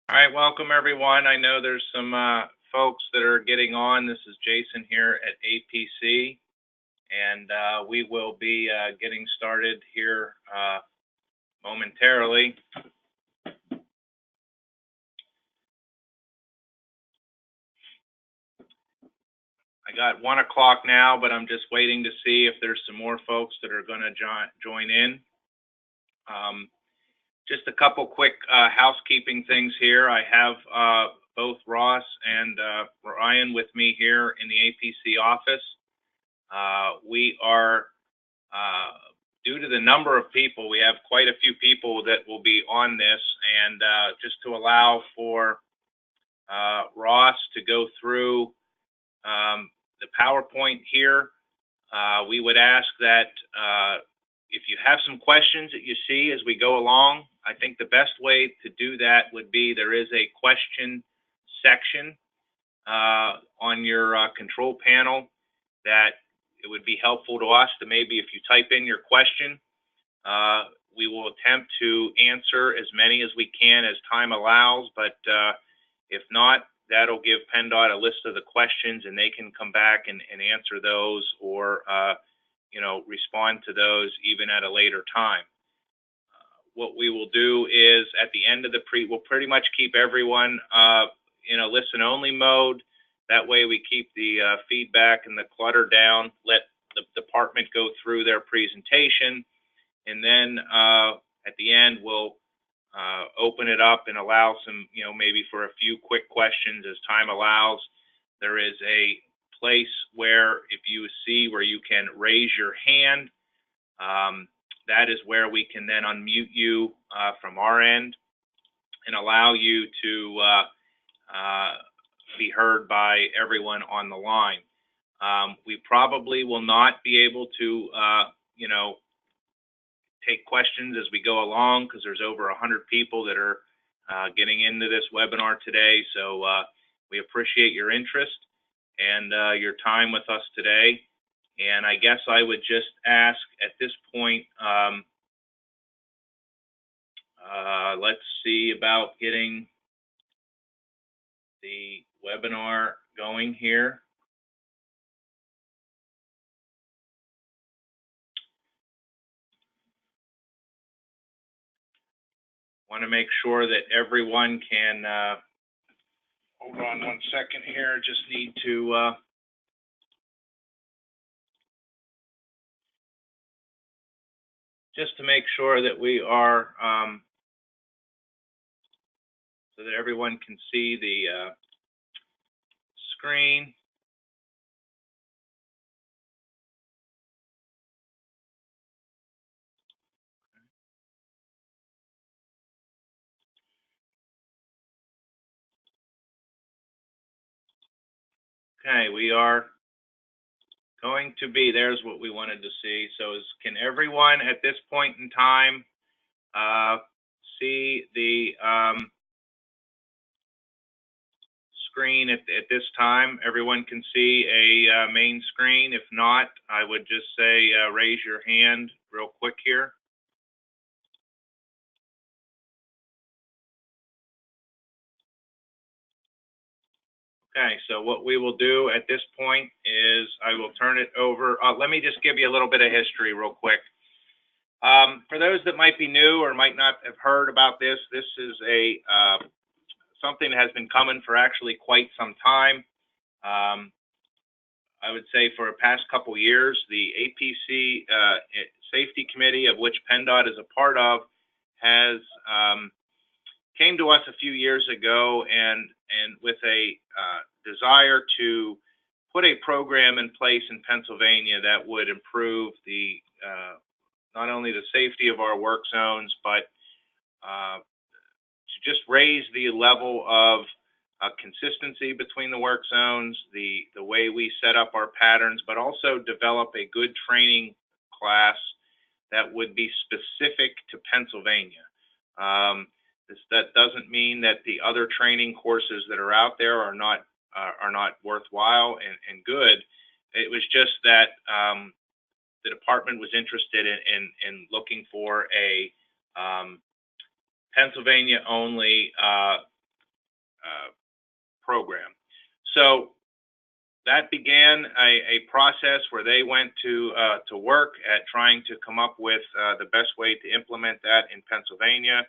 All right, welcome everyone. I know there's some folks that are getting on. This is Jason here at APC, and we will be getting started here momentarily. I got 1 o'clock now, but I'm just waiting to see if there's some more folks that are going to join in. Just a couple quick housekeeping things here. I have both Ross and Ryan with me here in the APC office. We are, due to the number of people, we have quite a few people that will be on this, and just to allow for Ross to go through the PowerPoint here, we would ask that if you have some questions that you see as we go along, I think the best way to do that would be there is a question section on your control panel that it would be helpful to us to maybe if you type in your question, we will attempt to answer as many as we can as time allows, but if not, that'll give PennDOT a list of the questions and they can come back and answer those or respond to those even at a later time. What we will do is at the end of the we'll pretty much keep everyone in a listen only mode. That way we keep the feedback and the clutter down, let the department go through their presentation, and then at the end we'll open it up and allow some, maybe for a few quick questions as time allows. There is a place where if you see where you can raise your hand, that is where we can then unmute you from our end and allow you to be heard by everyone on the line. We probably will not be able to, take questions as we go along because there's over 100 people that are getting into this webinar today. So we appreciate your interest and your time with us today. And I guess I would just ask at this point, let's see about getting the webinar going here. Want to make sure that everyone can, hold on 1 second here, just need to, just to make sure that we are, so that everyone can see the screen. Okay, we are going to be, there's what we wanted to see. So can everyone at this point in time see the screen at this time? Everyone can see a main screen. If not, I would just say raise your hand real quick here. Okay, so what we will do at this point is I will turn it over. Let me just give you a little bit of history real quick. For those that might be new or might not have heard about this, this is a something that has been coming for actually quite some time. I would say for the past couple years, the APC Safety Committee, of which PennDOT is a part of, has came to us a few years ago and with a desire to put a program in place in Pennsylvania that would improve the not only the safety of our work zones, but to just raise the level of consistency between the work zones, the way we set up our patterns, but also develop a good training class that would be specific to Pennsylvania. That doesn't mean that the other training courses that are out there are not worthwhile and good. It was just that the department was interested in looking for a Pennsylvania only program. So that began a process where they went to work at trying to come up with the best way to implement that in Pennsylvania.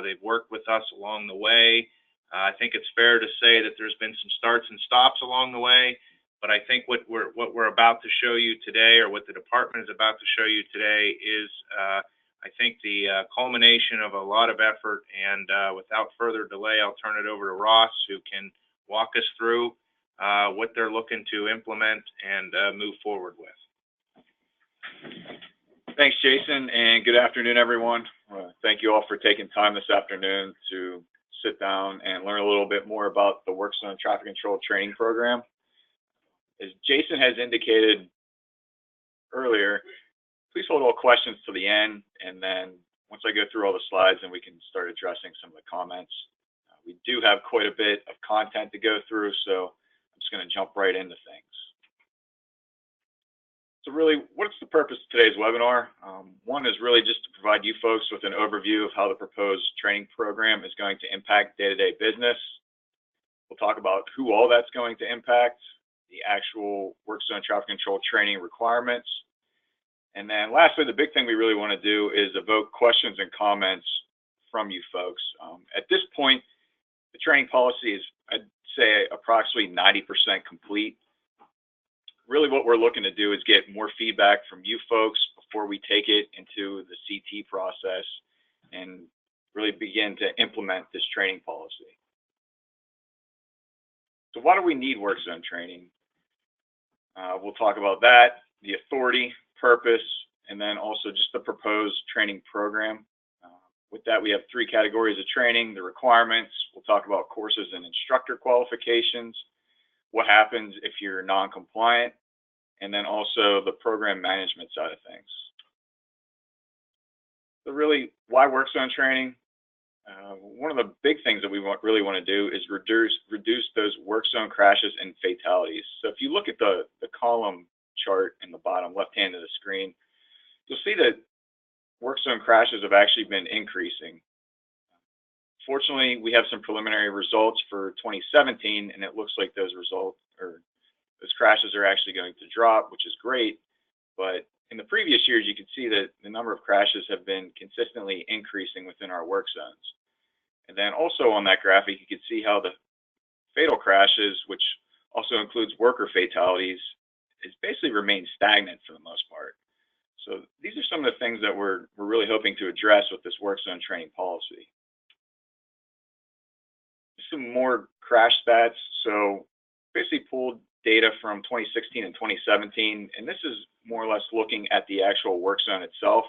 They've worked with us along the way. I think it's fair to say that there's been some starts and stops along the way, but I think what we're about to show you today, or what the department is about to show you today, is I think the culmination of a lot of effort. And without further delay, I'll turn it over to Ross, who can walk us through what they're looking to implement and move forward with. Thanks, Jason, and good afternoon, everyone. Thank you all for taking time this afternoon to sit down and learn a little bit more about the Work Zone Traffic Control Training Program. As Jason has indicated earlier, please hold all questions to the end, and then once I go through all the slides, then we can start addressing some of the comments. We do have quite a bit of content to go through, so I'm just going to jump right into things. So really, what's the purpose of today's webinar? One is really just to provide you folks with an overview of how the proposed training program is going to impact day-to-day business. We'll talk about who all that's going to impact, the actual Work Zone Traffic Control training requirements, and then lastly, the big thing we really want to do is evoke questions and comments from you folks. At this point, the training policy is, I'd say, approximately 90% complete. Really what we're looking to do is get more feedback from you folks before we take it into the CT process and really begin to implement this training policy. So why do we need Work Zone training? We'll talk about that, the authority, purpose, and then also just the proposed training program. With that, we have three categories of training: the requirements, we'll talk about courses and instructor qualifications, what happens if you're non-compliant, and then also the program management side of things. So really, why Work Zone training? One of the big things that we really want to do is reduce those work zone crashes and fatalities. So if you look at the column chart in the bottom left hand of the screen, you'll see that work zone crashes have actually been increasing. Fortunately, we have some preliminary results for 2017, and it looks like those crashes are actually going to drop, which is great. But in the previous years, you can see that the number of crashes have been consistently increasing within our work zones. And then also on that graphic, you can see how the fatal crashes, which also includes worker fatalities, has basically remained stagnant for the most part. So these are some of the things that we're really hoping to address with this Work Zone training policy. Some more crash stats. So basically pulled data from 2016 and 2017, and this is more or less looking at the actual work zone itself.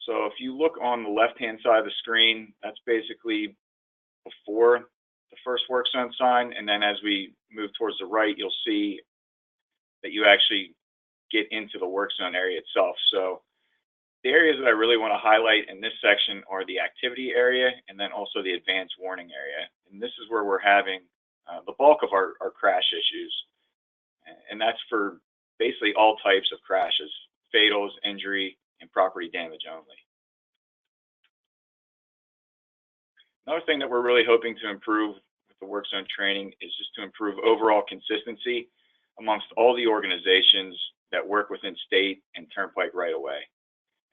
So if you look on the left-hand side of the screen, that's basically before the first work zone sign, and then as we move towards the right, you'll see that you actually get into the work zone area itself. So the areas that I really want to highlight in this section are the activity area and then also the advanced warning area. And this is where we're having the bulk of our crash issues. And that's for basically all types of crashes, fatals, injury, and property damage only. Another thing that we're really hoping to improve with the Work Zone training is just to improve overall consistency amongst all the organizations that work within state and turnpike right away.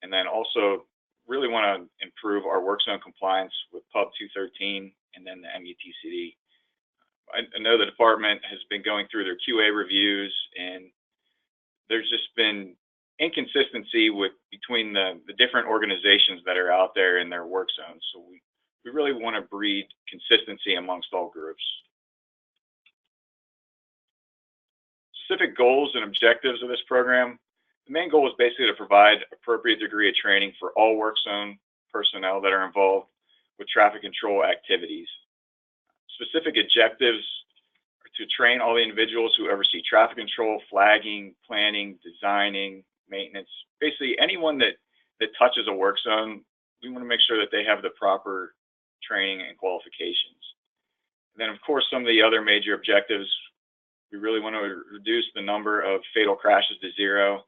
And then also really want to improve our Work Zone compliance with Pub 213 and then the MUTCD. I know the department has been going through their QA reviews, and there's just been inconsistency between the different organizations that are out there in their work zones. So we really want to breed consistency amongst all groups. Specific goals and objectives of this program. The main goal is basically to provide appropriate degree of training for all work zone personnel that are involved with traffic control activities. Specific objectives are to train all the individuals who oversee traffic control, flagging, planning, designing, maintenance. Basically, anyone that touches a work zone, we want to make sure that they have the proper training and qualifications. And then, of course, some of the other major objectives, we really want to reduce the number of fatal crashes to zero.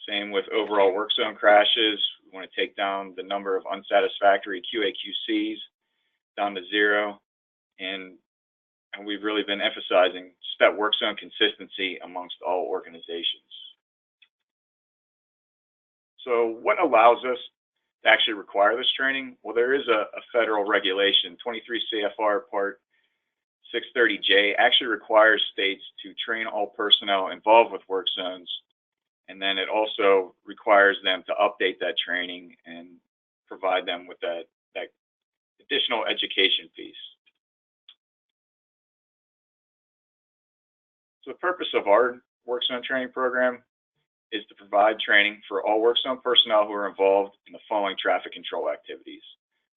Same with overall work zone crashes. We want to take down the number of unsatisfactory QAQCs down to zero. And and we've really been emphasizing just that work zone consistency amongst all organizations. So what allows us to actually require this training? Well, there is a federal regulation, 23 CFR Part 630J, actually requires states to train all personnel involved with work zones, and then it also requires them to update that training and provide them with that additional education piece. So the purpose of our work zone training program is to provide training for all work zone personnel who are involved in the following traffic control activities.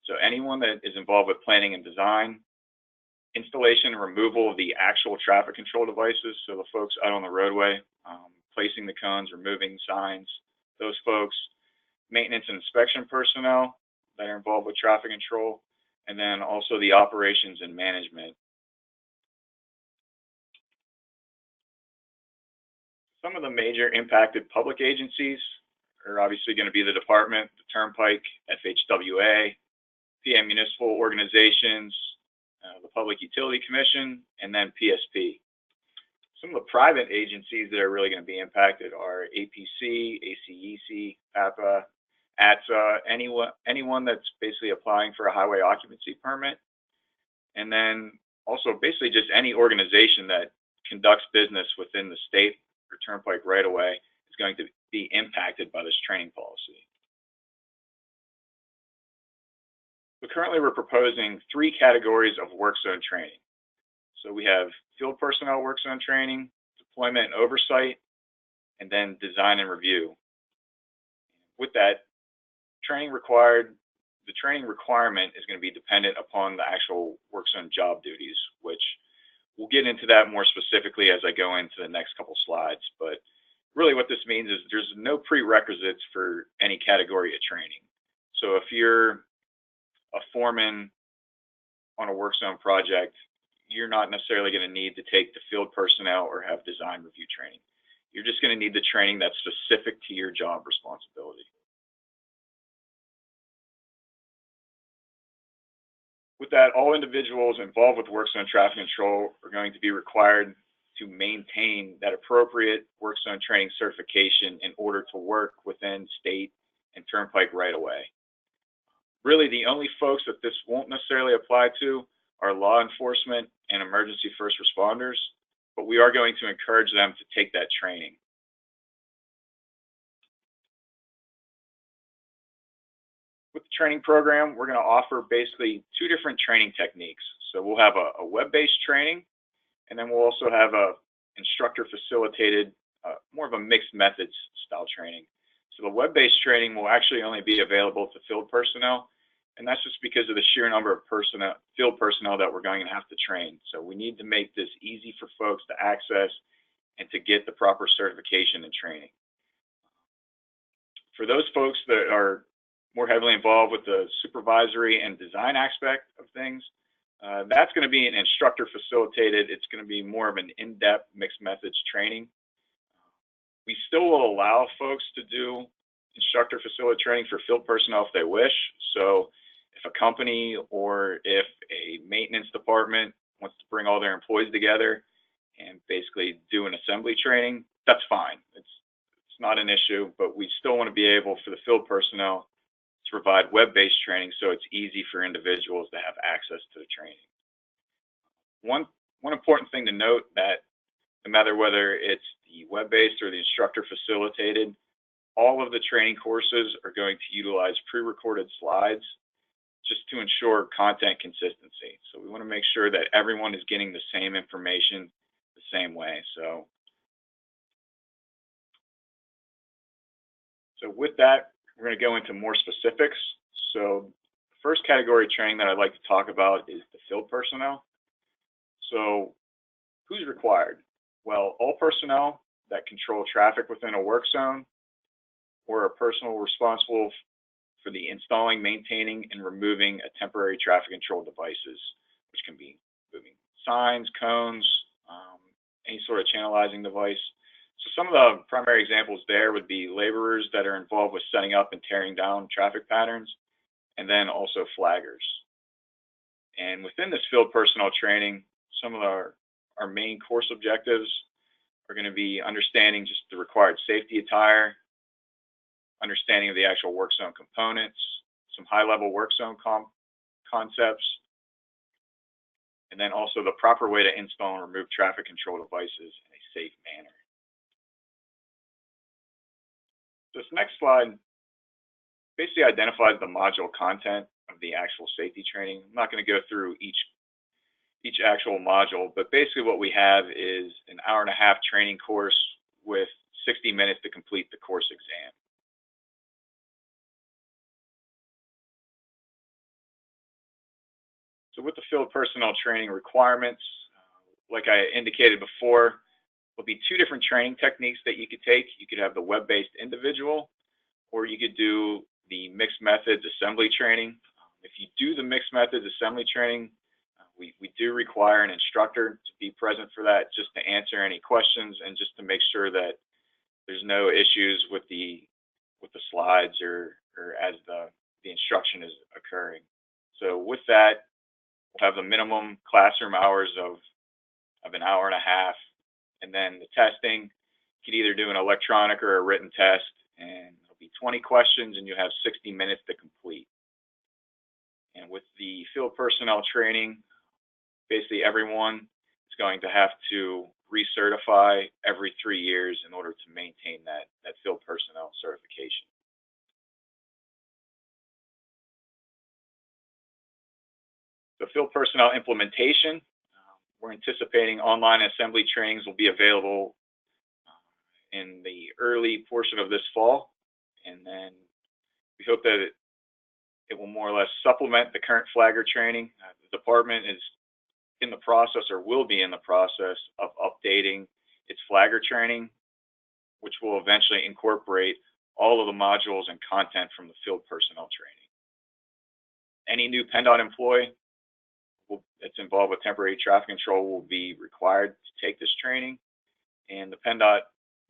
So anyone that is involved with planning and design, installation and removal of the actual traffic control devices, so the folks out on the roadway, placing the cones, removing signs, those folks, maintenance and inspection personnel that are involved with traffic control, and then also the operations and management. Some of the major impacted public agencies are obviously going to be the department, the Turnpike, FHWA, PA municipal organizations, the Public Utility Commission, and then PSP. Some of the private agencies that are really going to be impacted are APC, ACEC, PAPA, ATSA, anyone that's basically applying for a highway occupancy permit, and then also basically just any organization that conducts business within the state or Turnpike right away is going to be impacted by this training policy. So currently we're proposing 3 categories of work zone training. So we have field personnel work zone training, deployment and oversight, and then design and review. With that, the training requirement is going to be dependent upon the actual work zone job duties, which we'll get into that more specifically as I go into the next couple slides. But really what this means is there's no prerequisites for any category of training. So if you're a foreman on a work zone project, you're not necessarily going to need to take the field personnel or have design review training. You're just going to need the training that's specific to your job responsibility. With that, all individuals involved with work zone traffic control are going to be required to maintain that appropriate work zone training certification in order to work within state and Turnpike right away. Really, the only folks that this won't necessarily apply to are law enforcement and emergency first responders, but we are going to encourage them to take that training. With the training program, we're going to offer basically 2 different training techniques. So we'll have a web-based training, and then we'll also have a instructor facilitated, more of a mixed methods style training. So the web-based training will actually only be available to field personnel, and that's just because of the sheer number of field personnel that we're going to have to train. So we need to make this easy for folks to access and to get the proper certification and training. For those folks that are more heavily involved with the supervisory and design aspect of things, that's going to be an instructor facilitated. It's going to be more of an in-depth mixed methods training. We still will allow folks to do instructor facilitated training for field personnel if they wish. So if a company or if a maintenance department wants to bring all their employees together and basically do an assembly training, that's fine. It's not an issue, but we still want to be able for the field personnel to provide web-based training so it's easy for individuals to have access to the training. One important thing to note that no matter whether it's the web-based or the instructor facilitated, all of the training courses are going to utilize pre-recorded slides just to ensure content consistency. So we want to make sure that everyone is getting the same information the same way. So with that, we're going to go into more specifics. So the first category of training that I'd like to talk about is the field personnel. So who's required? Well, all personnel that control traffic within a work zone or a personnel responsible for the installing, maintaining, and removing a temporary traffic control devices, which can be moving signs, cones, any sort of channelizing device. So some of the primary examples there would be laborers that are involved with setting up and tearing down traffic patterns, and then also flaggers. And within this field personnel training, some of our main course objectives are going to be understanding just the required safety attire, understanding of the actual work zone components, some high-level work zone concepts, and then also the proper way to install and remove traffic control devices in a safe manner. This next slide basically identifies the module content of the actual safety training. I'm not going to go through each actual module, but basically what we have is an hour-and-a-half training course with 60 minutes to complete the course exam. So with the field personnel training requirements, like I indicated before, there'll be two different training techniques that you could take. You could have the web-based individual, or you could do the mixed methods assembly training. If you do the mixed methods assembly training, we do require an instructor to be present for that, just to answer any questions and just to make sure that there's no issues with the slides or as the instruction is occurring. So with that, we'll have the minimum classroom hours of an hour and a half, and then the testing, you can either do an electronic or a written test, and there'll be 20 questions and you have 60 minutes to complete. And with the field personnel training, basically everyone is going to have to recertify every 3 years in order to maintain that field personnel certification. The field personnel implementation, we're anticipating online assembly trainings will be available in the early portion of this fall, and then we hope that it will more or less supplement the current flagger training. The department is in the process, or will be in the process, of updating its flagger training, which will eventually incorporate all of the modules and content from the field personnel training. Any new PennDOT employee that's involved with temporary traffic control will be required to take this training, and the PennDOT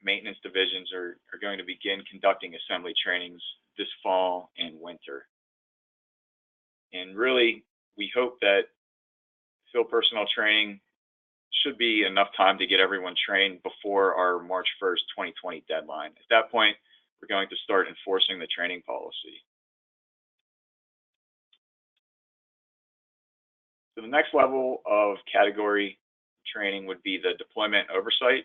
maintenance divisions are going to begin conducting assembly trainings this fall and winter. And really, we hope that field personnel training should be enough time to get everyone trained before our March 1st, 2020 deadline. At that point, we're going to start enforcing the training policy. So the next level of category training would be the deployment oversight.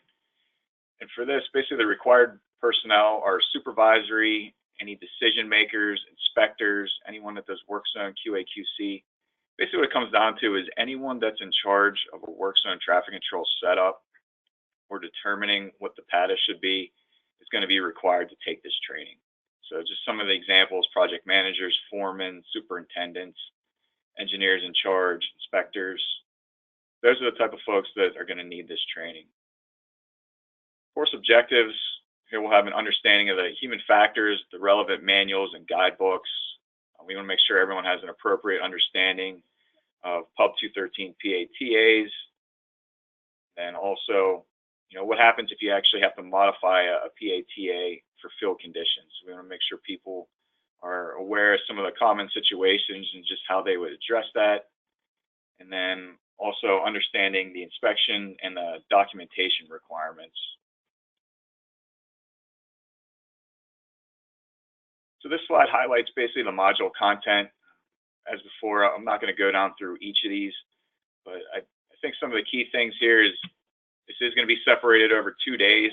And for this, basically the required personnel are supervisory, any decision makers, inspectors, anyone that does work zone QA/QC. Basically what it comes down to is anyone that's in charge of a work zone traffic control setup or determining what the PATA should be is going to be required to take this training. So just some of the examples: project managers, foremen, superintendents, engineers in charge, inspectors. Those are the type of folks that are going to need this training. Course objectives, here we'll have an understanding of the human factors, the relevant manuals and guidebooks. We want to make sure everyone has an appropriate understanding of Pub 213 PATAs. And also, what happens if you actually have to modify a PATA for field conditions. We want to make sure people are aware of some of the common situations and just how they would address that. And then also understanding the inspection and the documentation requirements. So this slide highlights basically the module content. As before, I'm not going to go down through each of these, but I think some of the key things here is this is going to be separated over 2 days.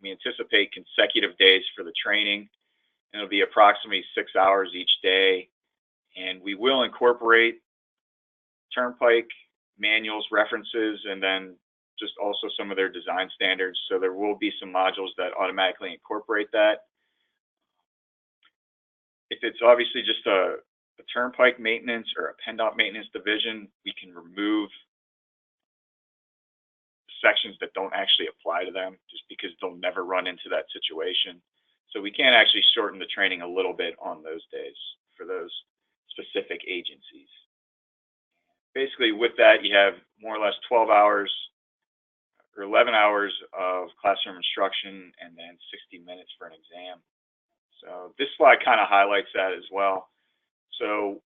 We anticipate consecutive days for the training, and it'll be approximately 6 hours each day. And we will incorporate Turnpike manuals, references, and then just also some of their design standards. So there will be some modules that automatically incorporate that. If it's obviously just a Turnpike maintenance or a PennDOT maintenance division, we can remove sections that don't actually apply to them just because they'll never run into that situation. So we can actually shorten the training a little bit on those days for those specific agencies. Basically with that, you have more or less 12 hours or 11 hours of classroom instruction and then 60 minutes for an exam. So this slide kind of highlights that as well. So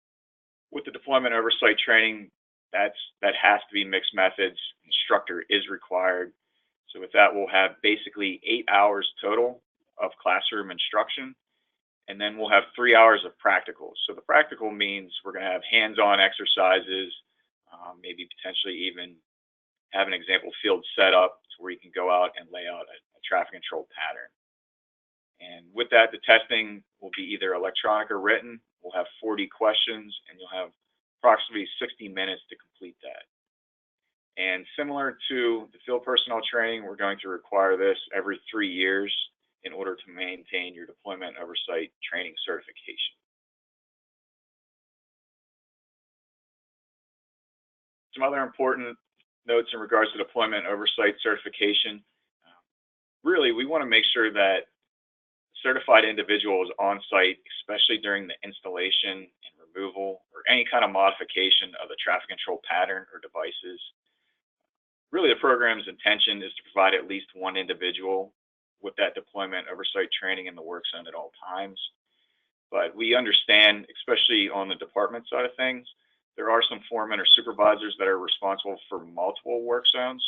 with the deployment oversight training, that has to be mixed methods. Instructor is required. So with that, we'll have basically 8 hours total of classroom instruction, and then we'll have 3 hours of practical. So the practical means we're going to have hands-on exercises, maybe potentially even have an example field set up to where you can go out and lay out a traffic control pattern. And with that, the testing will be either electronic or written. We'll have 40 questions, and you'll have approximately 60 minutes to complete that. And similar to the field personnel training, we're going to require this every 3 years in order to maintain your deployment oversight training certification. Some other important notes in regards to deployment oversight certification. Really, we want to make sure that a certified individual is on site, especially during the installation and removal or any kind of modification of the traffic control pattern or devices. Really, the program's intention is to provide at least one individual with that deployment oversight training in the work zone at all times. But we understand, especially on the department side of things, there are some foremen or supervisors that are responsible for multiple work zones.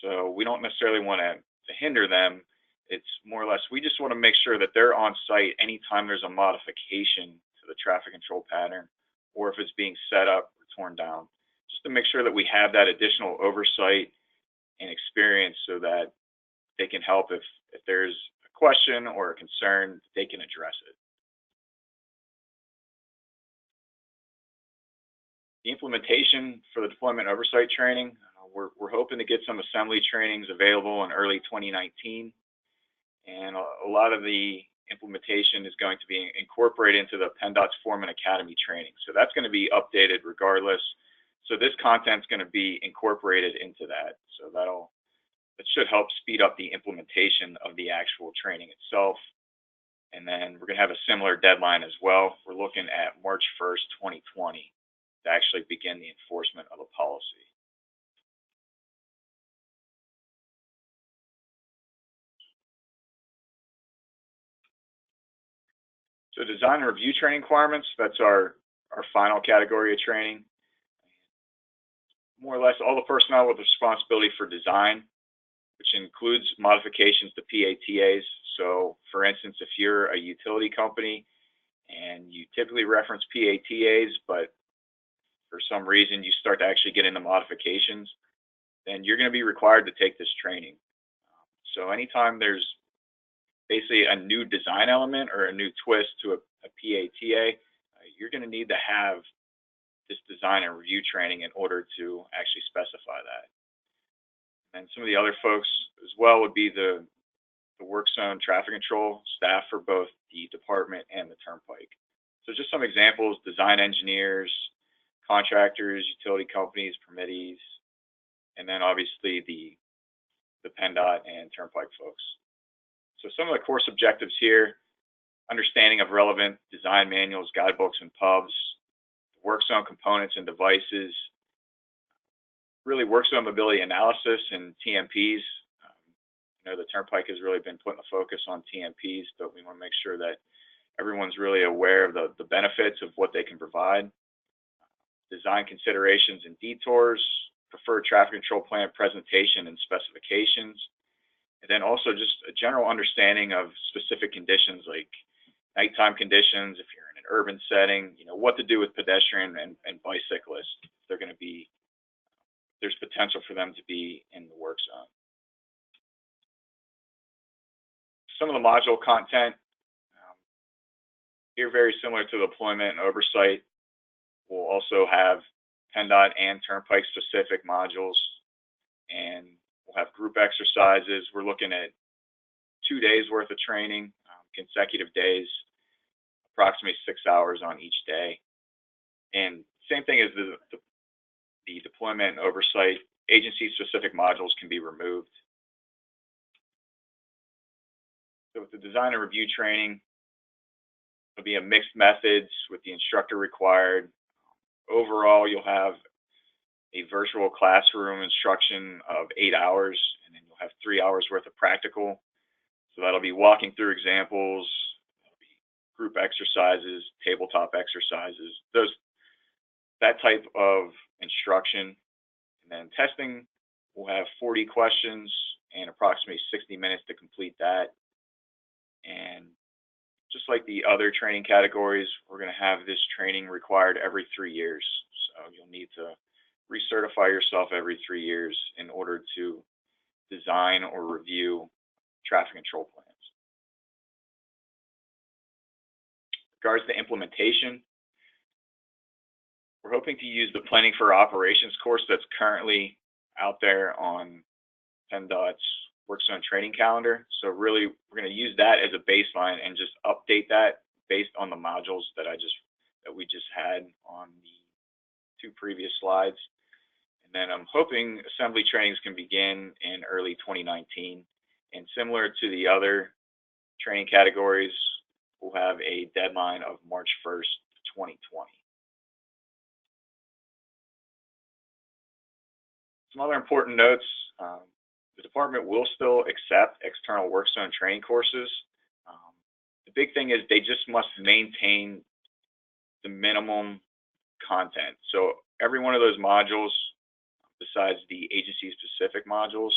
So we don't necessarily want to hinder them. It's more or less, we just want to make sure that they're on site anytime there's a modification to the traffic control pattern, or if it's being set up or torn down, just to make sure that we have that additional oversight and experience so that they can help if there's a question or a concern, they can address it. The implementation for the deployment oversight training, we're hoping to get some assembly trainings available in early 2019. And a lot of the implementation is going to be incorporated into the PennDOT's Foreman Academy training. So that's going to be updated regardless. So this content's going to be incorporated into that. So that should help speed up the implementation of the actual training itself. And then we're going to have a similar deadline as well. We're looking at March 1st, 2020 to actually begin the enforcement of the policy. So design and review training requirements, that's our final category of training. More or less all the personnel with responsibility for design, which includes modifications to PATAs. So for instance, if you're a utility company and you typically reference PATAs, but for some reason you start to actually get into modifications, then you're going to be required to take this training. So anytime there's basically a new design element or a new twist to a PATA, you're going to need to have this design and review training in order to actually specify that. And some of the other folks as well would be the work zone traffic control staff for both the department and the turnpike. So just some examples: design engineers, contractors, utility companies, permittees, and then obviously the PennDOT and turnpike folks. So some of the course objectives here: understanding of relevant design manuals, guidebooks, and pubs, work zone components and devices, really work zone mobility analysis and TMPs. The turnpike has really been putting the focus on TMPs, but we want to make sure that everyone's really aware of the benefits of what they can provide. Design considerations and detours, preferred traffic control plan presentation and specifications, and then also just a general understanding of specific conditions like nighttime conditions, if you're in an urban setting, what to do with pedestrian and bicyclists. They're going to be, there's potential for them to be in the work zone. Some of the module content here, very similar to deployment and oversight. We'll also have PennDOT and turnpike specific modules, and we'll have group exercises. We're looking at 2 days worth of training, consecutive days, approximately 6 hours on each day. And same thing as the deployment and oversight, agency specific modules can be removed. So with the design and review training, it'll be a mixed methods with the instructor required. Overall, you'll have a virtual classroom instruction of 8 hours, and then you'll have 3 hours worth of practical. So that'll be walking through examples, that'll be group exercises, tabletop exercises. that type of instruction. And then testing, we'll have 40 questions and approximately 60 minutes to complete that. And just like the other training categories, we're going to have this training required every 3 years. So you'll need to recertify yourself every 3 years in order to design or review traffic control plans. In regards to implementation, we're hoping to use the Planning for Operations course that's currently out there on PennDOT's Work Zone training calendar. So really, we're going to use that as a baseline and just update that based on the modules that we just had on the 2 previous slides. And then I'm hoping assembly trainings can begin in early 2019. And similar to the other training categories, we'll have a deadline of March 1st, 2020. Some other important notes. The department will still accept external work zone training courses. The big thing is they just must maintain the minimum content. So every one of those modules, besides the agency-specific modules,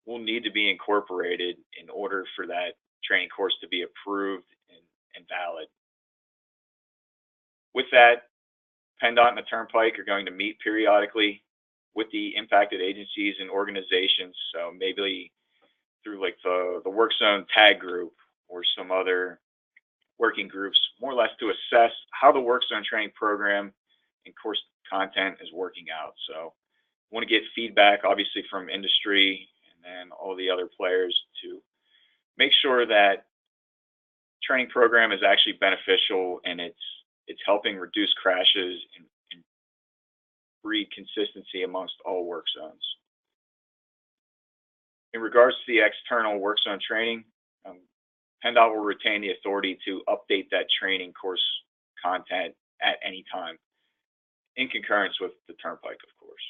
will need to be incorporated in order for that training course to be approved and valid. With that, PennDOT and the Turnpike are going to meet periodically with the impacted agencies and organizations. So maybe through like the work zone tag group or some other working groups, more or less to assess how the work zone training program and course content is working out. So I want to get feedback, obviously, from industry and then all the other players to make sure that training program is actually beneficial and it's helping reduce crashes and breed consistency amongst all work zones. In regards to the external work zone training, PennDOT will retain the authority to update that training course content at any time, in concurrence with the Turnpike, of course.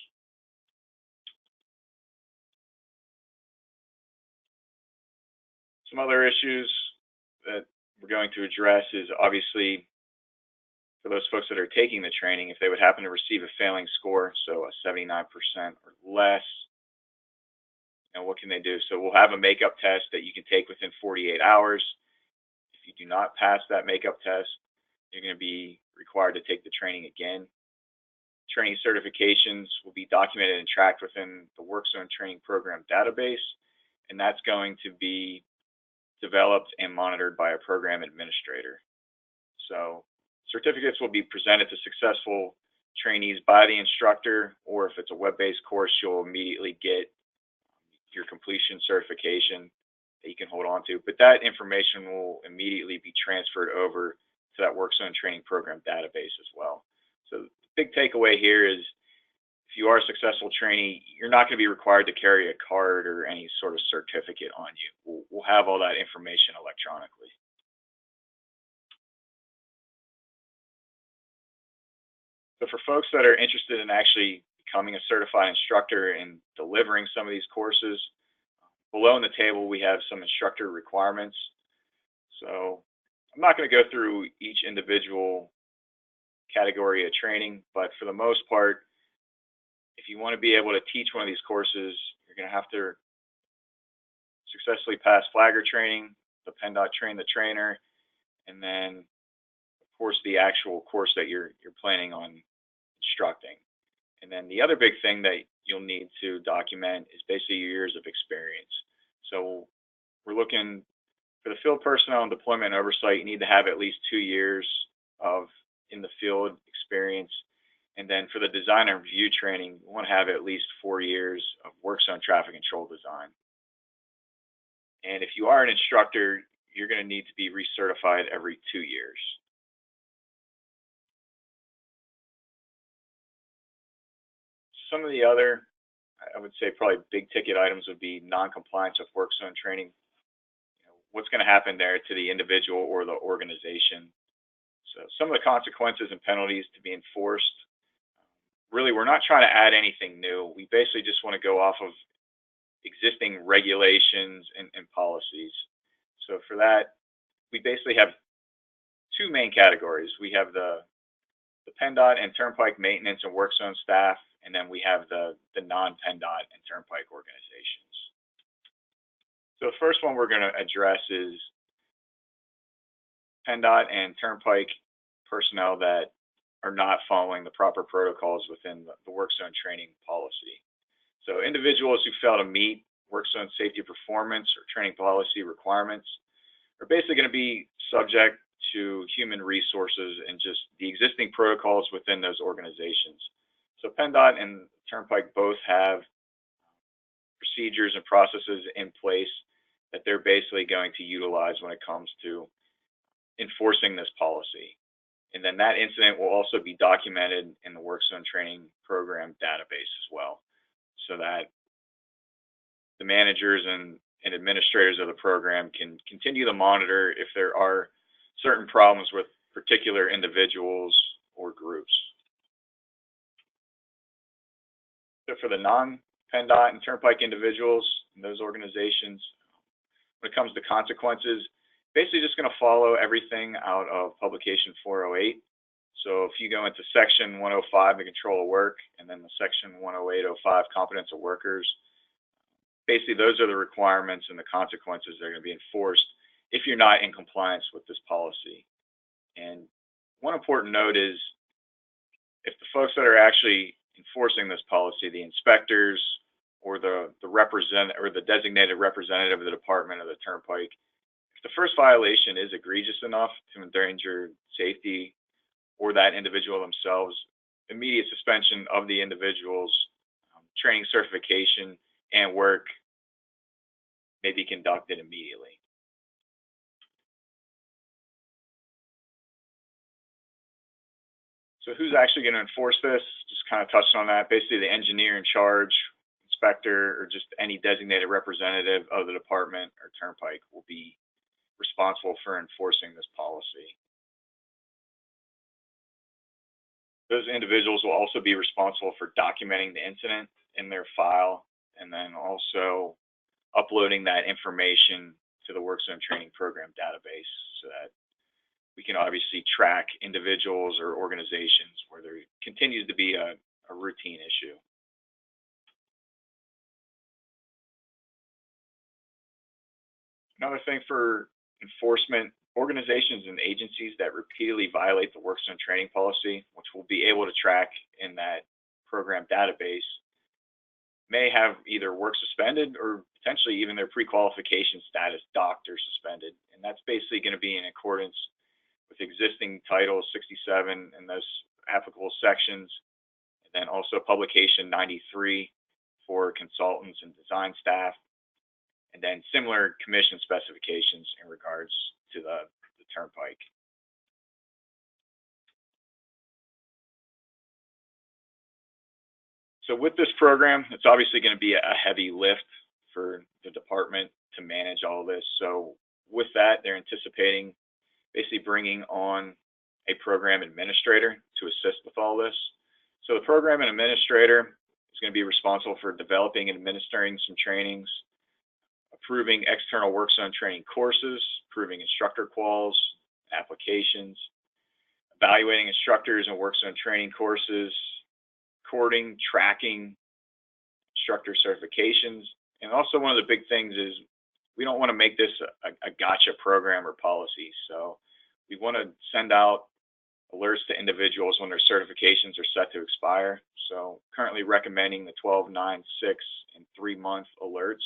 Some other issues that we're going to address is obviously for those folks that are taking the training, if they would happen to receive a failing score, so a 79% or less, what can they do? So we'll have a makeup test that you can take within 48 hours. If you do not pass that makeup test, you're going to be required to take the training again. Training certifications will be documented and tracked within the Work Zone Training Program database, and that's going to be developed and monitored by a program administrator. So certificates will be presented to successful trainees by the instructor, or if it's a web-based course, you'll immediately get your completion certification that you can hold on to. But that information will immediately be transferred over to that Work Zone Training Program database as well. So the big takeaway here is if you are a successful trainee, you're not going to be required to carry a card or any sort of certificate on you. We'll have all that information electronically. So for folks that are interested in actually becoming a certified instructor and delivering some of these courses, below in the table we have some instructor requirements. So I'm not going to go through each individual category of training, but for the most part, if you want to be able to teach one of these courses, you're going to have to successfully pass flagger training, the PennDOT Trainthetrainer, and then of course the actual course that you're planning on instructing. And then the other big thing that you'll need to document is basically your years of experience. So we're looking for the field personnel and deployment and oversight, you need to have at least 2 years of in the field experience. And then for the design and review training, you want to have at least 4 years of work zone traffic control design. And if you are an instructor, you're going to need to be recertified every 2 years. Some of the other, I would say probably big ticket items would be non-compliance with work zone training. What's going to happen there to the individual or the organization? So some of the consequences and penalties to be enforced. Really, we're not trying to add anything new. We basically just want to go off of existing regulations and policies. So for that, we basically have 2 main categories. We have the the PennDOT and Turnpike maintenance and work zone staff, and then we have the non-PennDOT and Turnpike organizations. So the first one we're going to address is PennDOT and Turnpike personnel that are not following the proper protocols within the work zone training policy. So individuals who fail to meet work zone safety performance or training policy requirements are basically going to be subject to human resources and just the existing protocols within those organizations. So PennDOT and Turnpike both have procedures and processes in place that they're basically going to utilize when it comes to enforcing this policy. And then that incident will also be documented in the work zone training program database as well, so that the managers and administrators of the program can continue to monitor if there are certain problems with particular individuals or groups. So for the non-PennDOT and Turnpike individuals in those organizations, when it comes to consequences, basically just going to follow everything out of Publication 408. So if you go into Section 105, the Control of Work, and then the Section 108.05, Competence of Workers, basically those are the requirements and the consequences that are going to be enforced if you're not in compliance with this policy. And one important note is, if the folks that are actually enforcing this policy, the inspectors or the designated representative of the department of the Turnpike, if the first violation is egregious enough to endanger safety or that individual themselves, immediate suspension of the individual's training certification and work may be conducted immediately. So who's actually going to enforce this? Just kind of touched on that. Basically, the engineer in charge, inspector, or just any designated representative of the department or Turnpike will be responsible for enforcing this policy. Those individuals will also be responsible for documenting the incident in their file, and then also uploading that information to the work zone training program database, so that we can obviously track individuals or organizations where there continues to be a routine issue. Another thing for enforcement, organizations and agencies that repeatedly violate the work zone training policy, which we'll be able to track in that program database, may have either work suspended or potentially even their pre-qualification status docked or suspended. And that's basically going to be in accordance with existing Title 67 and those applicable sections, and then also Publication 93 for consultants and design staff, and then similar commission specifications in regards to the Turnpike. So with this program, it's obviously going to be a heavy lift for the department to manage all this. So with that, they're anticipating basically bringing on a program administrator to assist with all this. So the program administrator is going to be responsible for developing and administering some trainings, approving external work zone training courses, approving instructor quals, applications, evaluating instructors and work zone training courses, recording, tracking instructor certifications. And also one of the big things is we don't want to make this a gotcha program or policy. So we want to send out alerts to individuals when their certifications are set to expire. So currently recommending the 12, 9, 6, and 3-month alerts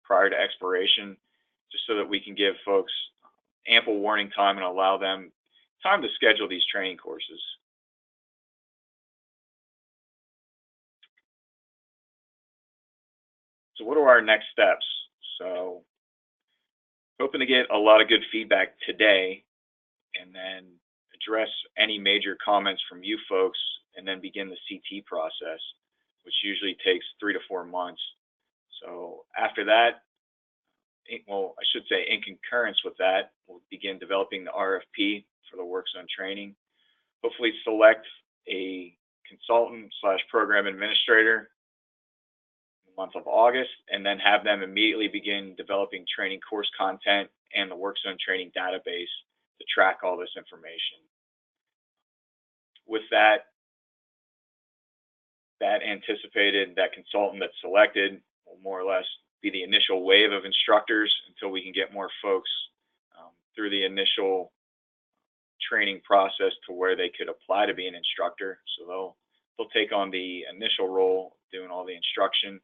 prior to expiration, just so that we can give folks ample warning time and allow them time to schedule these training courses. So what are our next steps? So hoping to get a lot of good feedback today, and then address any major comments from you folks, and then begin the CT process, which usually takes 3 to 4 months. So after that, well, I should say in concurrence with that, we'll begin developing the RFP for the work zone training. Hopefully select a consultant / program administrator in the month of August, and then have them immediately begin developing training course content and the work zone training database to track all this information. with that consultant that's selected will more or less be the initial wave of instructors until we can get more folks through the initial training process to where they could apply to be an instructor. So they'll take on the initial role doing all the instruction,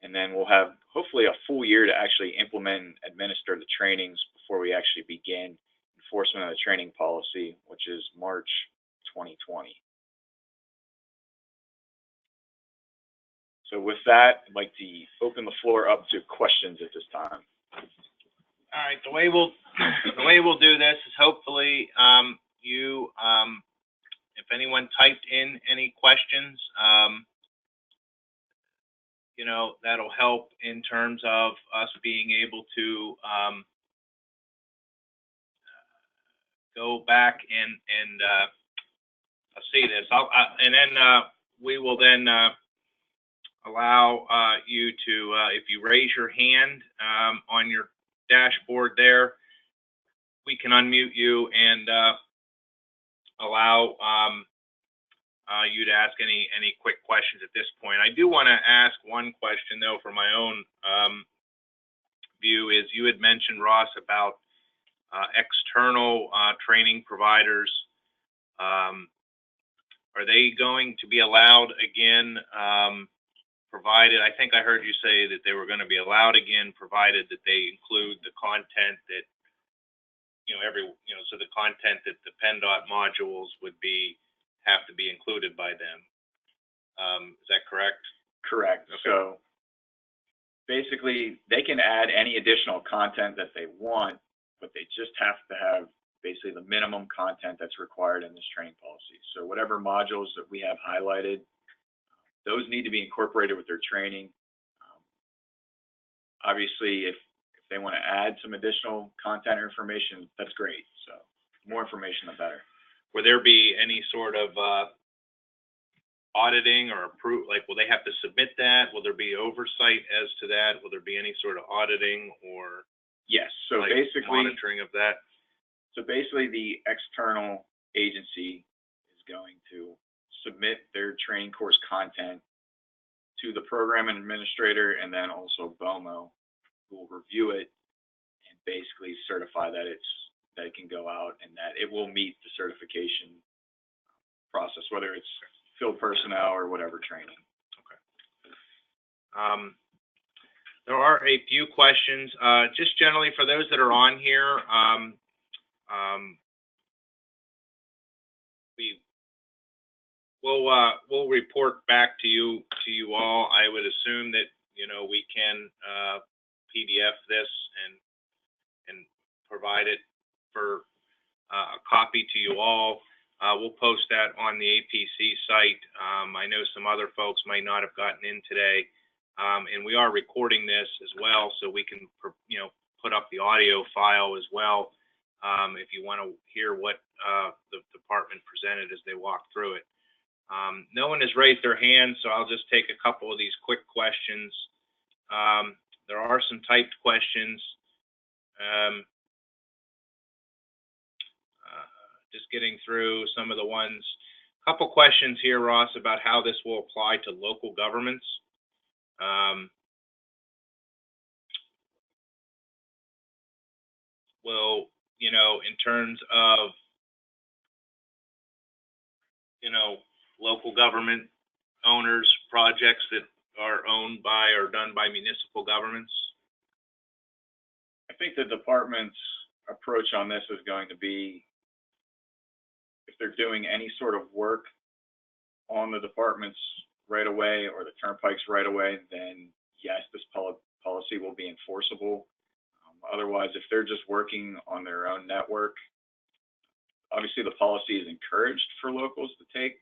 and then we'll have hopefully a full year to actually implement and administer the trainings before we actually begin enforcement of the training policy, which is March 2020. So with that, I'd like to open the floor up to questions at this time. All right, the way we'll do this is hopefully if anyone typed in any questions, you know, that'll help in terms of us being able to go back and see this. And then we will then allow you to, if you raise your hand on your dashboard there, we can unmute you and allow you to ask any quick questions at this point. I do want to ask one question though, for my own view. Is you had mentioned, Ross, about external training providers. Are they going to be allowed again? Provided, I think I heard you say that they were going to be allowed again, provided that they include the content that, you know, so the content that the PennDOT modules would have to be included by them. Is that correct? Correct. Okay. So basically, they can add any additional content that they want, but they just have to have basically the minimum content that's required in this training policy. So whatever modules that we have highlighted, those need to be incorporated with their training. Obviously, if they want to add some additional content or information, that's great. So more information, the better. Will there be any sort of auditing or approve? Like, will they have to submit that? Will there be oversight as to that? Will there be any sort of auditing or yes? So like basically, monitoring of that. So basically, the external agency is going to submit their training course content to the program administrator and then also BOMO, who will review it and basically certify that it can go out and that it will meet the certification process, whether it's field personnel or whatever training. Okay. There are a few questions, just generally for those that are on here. We'll report back to you all. I would assume that, you know, we can PDF this and provide it for a copy to you all. We'll post that on the APC site. I know some other folks might not have gotten in today, and we are recording this as well, so we can, you know, put up the audio file as well if you want to hear what the department presented as they walked through it. No one has raised their hand, so I'll just take a couple of these quick questions. There are some typed questions. Just getting through some of the ones. A couple questions here, Ross, about how this will apply to local governments. Well, you know, in terms of, you know, local government owners, projects that are owned by or done by municipal governments? I think the department's approach on this is going to be, if they're doing any sort of work on the department's right away or the turnpike's right away, then yes, this policy will be enforceable. Otherwise, if they're just working on their own network, obviously the policy is encouraged for locals to take,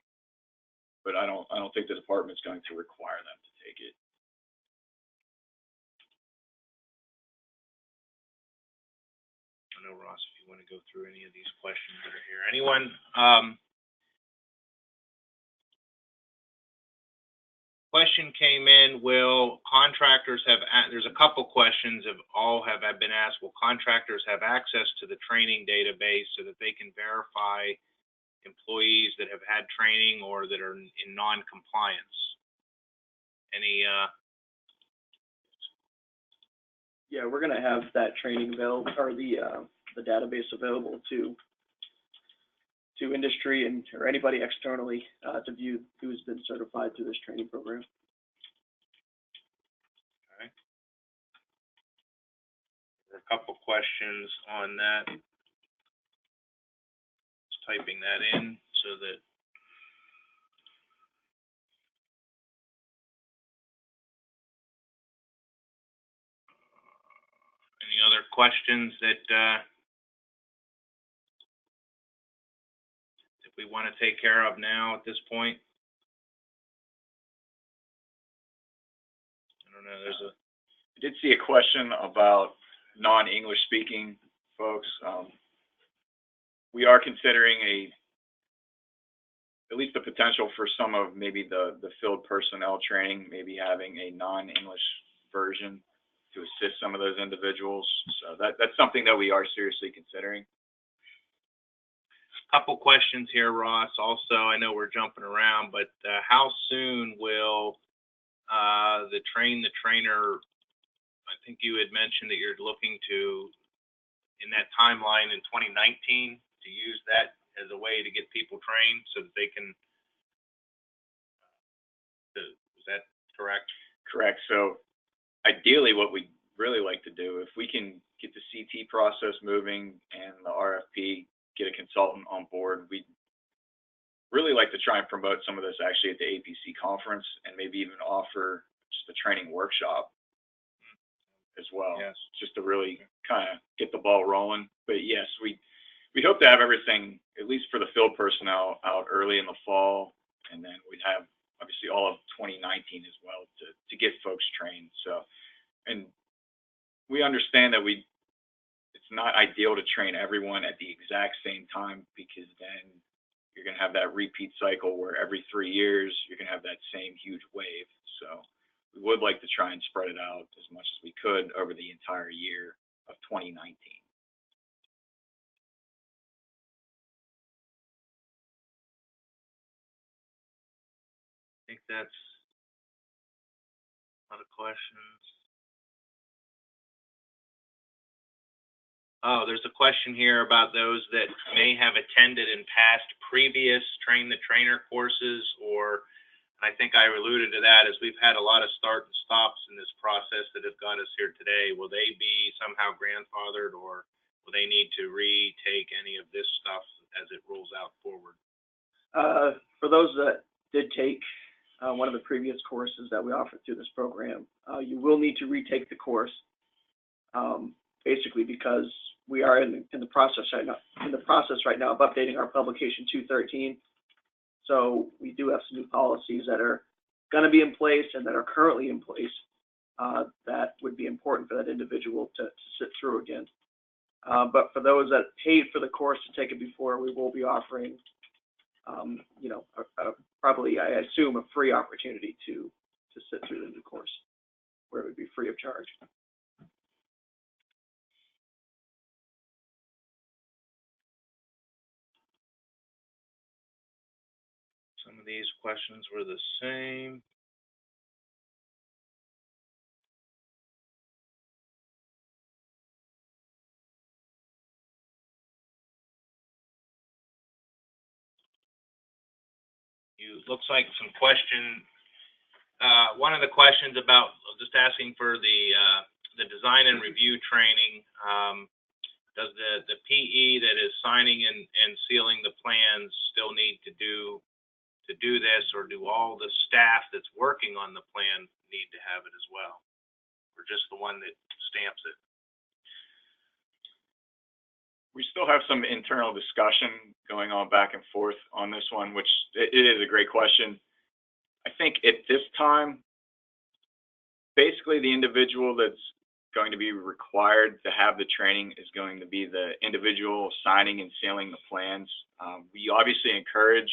but I don't think the department's going to require them to take it. I know, Ross, if you want to go through any of these questions that are here. Anyone? Question came in, will contractors have, there's a couple questions have been asked, will contractors have access to the training database so that they can verify employees that have had training or that are in non-compliance. Any, Yeah, we're going to have that training available, or the database available to industry and or anybody externally to view who's been certified through this training program. okay. There are a couple questions on that. Just typing that in so that any other questions that we want to take care of now at this point? I don't know. There's a. I did see a question about non-English speaking folks. We are considering at least the potential for some of maybe the field personnel training, maybe having a non-English version to assist some of those individuals. So that's something that we are seriously considering. Couple questions here, Ross. Also, I know we're jumping around, but how soon will the Trainthetrainer, I think you had mentioned that you're looking to, in that timeline in 2019, to use that as a way to get people trained so that they can, is that correct? Correct. So ideally what we'd really like to do, if we can get the CT process moving and the RFP, get a consultant on board, we'd really like to try and promote some of this actually at the APC conference and maybe even offer just a training workshop as well. Yes. Just to really kind of get the ball rolling. But yes, we hope to have everything, at least for the field personnel, out early in the fall, and then we'd have obviously all of 2019 as well to get folks trained. So, and we understand that it's not ideal to train everyone at the exact same time, because then you're going to have that repeat cycle where every 3 years you're going to have that same huge wave. So we would like to try and spread it out as much as we could over the entire year of 2019. I think that's a lot of questions. Oh, there's a question here about those that may have attended in past previous Trainthetrainer courses, or I think I alluded to that as we've had a lot of start and stops in this process that have got us here today. Will they be somehow grandfathered, or will they need to retake any of this stuff as it rolls out forward? For those that did take one of the previous courses that we offered through this program, you will need to retake the course, basically because we are in the process right now of updating our publication 213. So we do have some new policies that are going to be in place and that are currently in place that would be important for that individual to sit through again. But for those that paid for the course to take it before, we will be offering, probably, I assume, a free opportunity to sit through the new course, where it would be free of charge. Some of these questions were the same. Looks like some question. One of the questions about just asking for the design and review training. Does the PE that is signing and sealing the plans still need to do this, or do all the staff that's working on the plan need to have it as well, or just the one that stamps it? We still have some internal discussion going on back and forth on this one, which it is a great question. I think at this time, basically the individual that's going to be required to have the training is going to be the individual signing and sealing the plans. We obviously encourage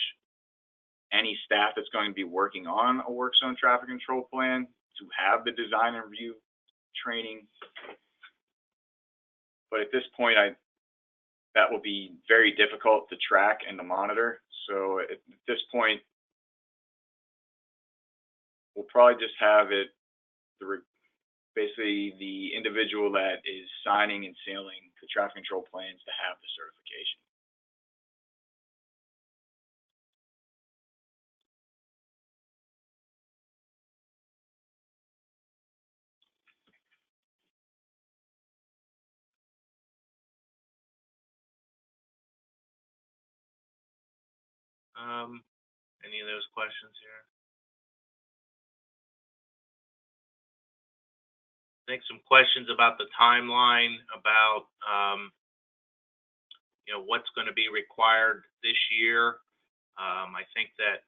any staff that's going to be working on a work zone traffic control plan to have the design and review training. But at this point, that will be very difficult to track and to monitor. So at this point, we'll probably just have it, basically the individual that is signing and sealing the traffic control plans to have the certification. Any of those questions here? I think some questions about the timeline, about you know, what's going to be required this year. I think that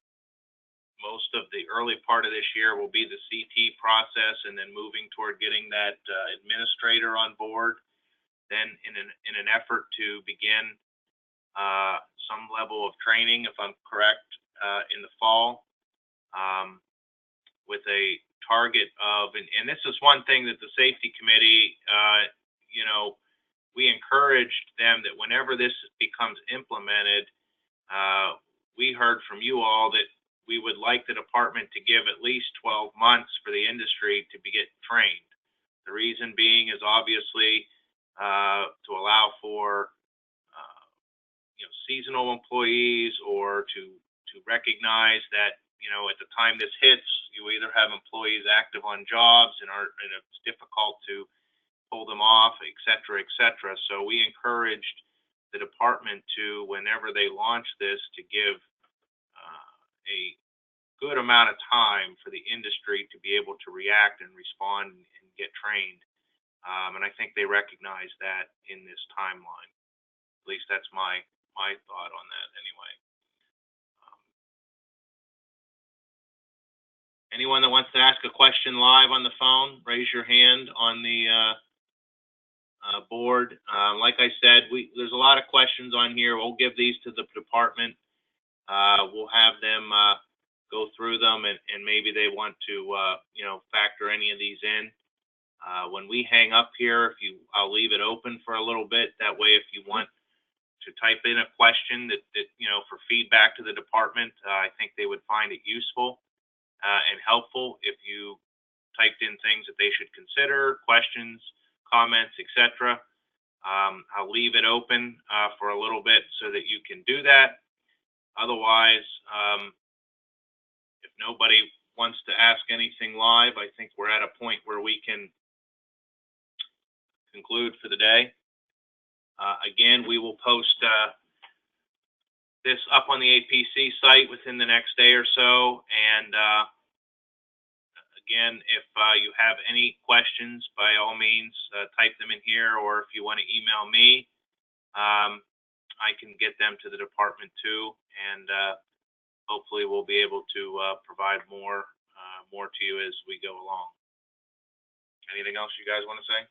most of the early part of this year will be the CT process, and then moving toward getting that administrator on board. Then in an effort to begin some level of training, if I'm correct, in the fall, with a target of, and this is one thing that the safety committee, you know, we encouraged them that whenever this becomes implemented, we heard from you all that we would like the department to give at least 12 months for the industry to get trained. The reason being is obviously to allow for you know, seasonal employees, or to recognize that, you know, at the time this hits, you either have employees active on jobs and it's difficult to pull them off, et cetera, et cetera. So we encouraged the department to, whenever they launch this, to give a good amount of time for the industry to be able to react and respond and get trained. And I think they recognize that in this timeline. At least that's my thought on that anyway. Anyone that wants to ask a question live on the phone, raise your hand on the board. Like I said, there's a lot of questions on here. We'll give these to the department. We'll have them go through them, and maybe they want to you know, factor any of these in. When we hang up here, I'll leave it open for a little bit. That way, if you want to type in a question that you know, for feedback to the department, I think they would find it useful and helpful if you typed in things that they should consider, questions, comments, etc. I'll leave it open for a little bit so that you can do that. Otherwise, if nobody wants to ask anything live, I think we're at a point where we can conclude for the day. Again, we will post this up on the APC site within the next day or so. And again, if you have any questions, by all means, type them in here, or if you want to email me, I can get them to the department too, and hopefully we'll be able to provide more to you as we go along. Anything else you guys want to say?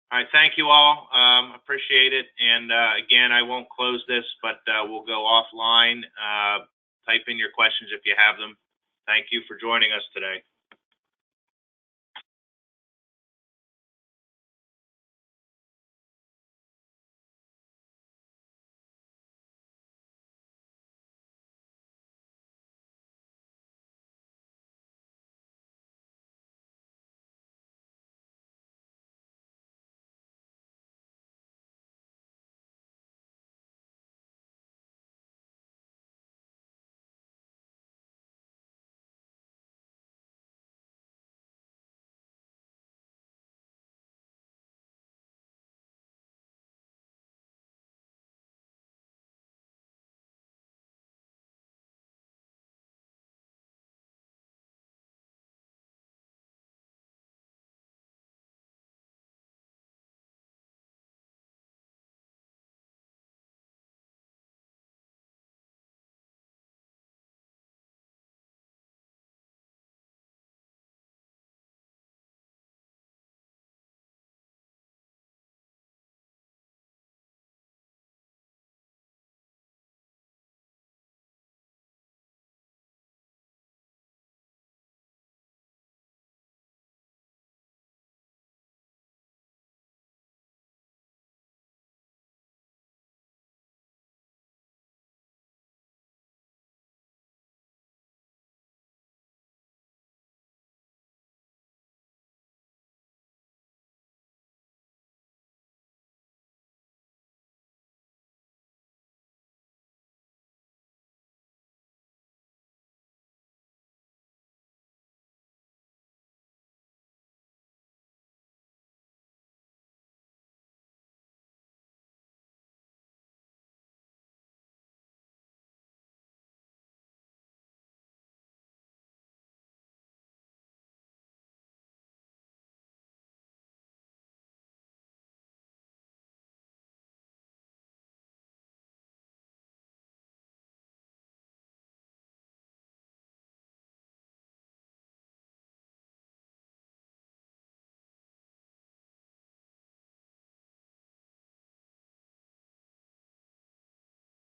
All right, thank you all. Appreciate it. And again, I won't close this, but we'll go offline. Type in your questions if you have them. Thank you for joining us today.